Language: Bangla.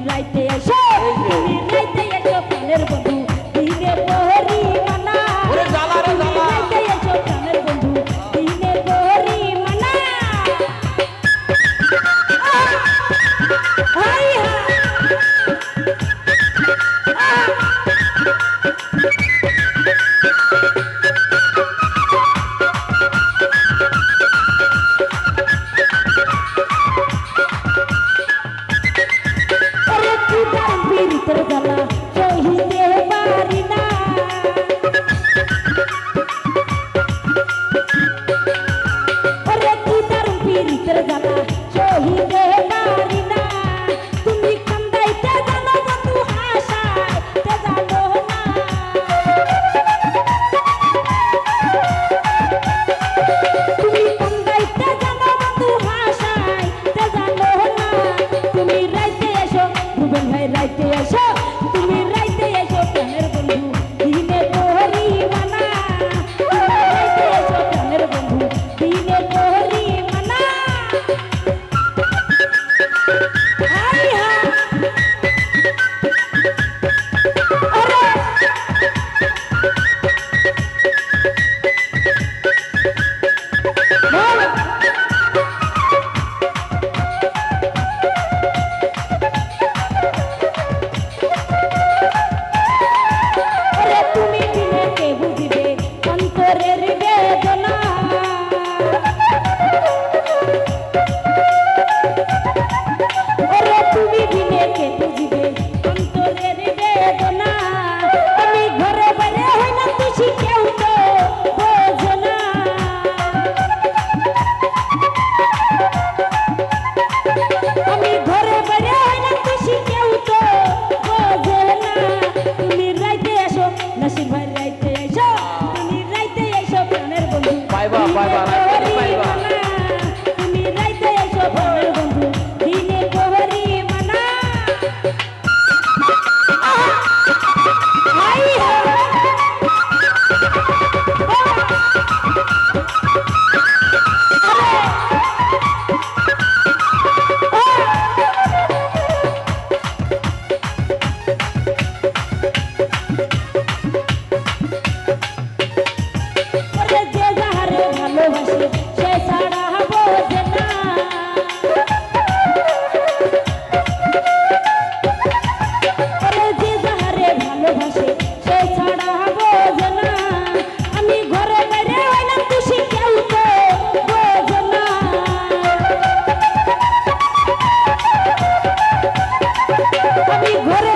রাইতে এসো তুমি রাইতে এসো প্রাণের বন্ধু দিনে প্রহরী মানা ওরে জ্বালা রে তুমি জ্বালা। রাইতে এসো প্রাণের বন্ধু দিনে প্রহরী মানা হাই ওরে তুদার পীড়িতের জ্বালা সহিতে পারি না ওরে তুদার পীড়িতের জ্বালা সহিতে পারি না তুমি কান্দাইতে জানো বন্ধু হাসাইতে জানো না তুমি কান্দাইতে জানো বন্ধু হাসাইতে জানো না তুমি রাইতে এসো রুবেল ভাই রাইতে এসো তুমি রাইতে এসো প্রাণের বন্ধু দিনে প্রহরী মানা তুমি রাইতে এসো প্রাণের বন্ধু দিনে প্রহরী মানা হাই হাই আরে বল ওরে তুমি দিনে কে বুঝিবে অন্তরের বেদনা ওরে তুমি দিনে কে বুঝিবে অন্তরের বেদনা আমি ঘরে বাইরে হই না খুশি কেউ তো বোঝে না আমি ঘরে বাইরে হই না খুশি কেউ তো বোঝে না তুমি রাইতে এসো নাসির ভাই রাইতে এসো তুমি রাইতে এসো প্রাণের বন্ধু পাইবা, দিনে পাইবা, প্রহরী পাইবা। মানা। তুমি রাইতে এসো প্রাণের বন্ধু দিনে প্রহরী মানা হাই ওরে যে যাহারে ভালোবাসে সে ছাড়া বোঝে না ওরে যে যাহারে ভালোবাসে সে ছাড়া বোঝে না আমি ঘরে বাইরে হইলাম খুশি কেউ তো বোঝে না আমি ঘরে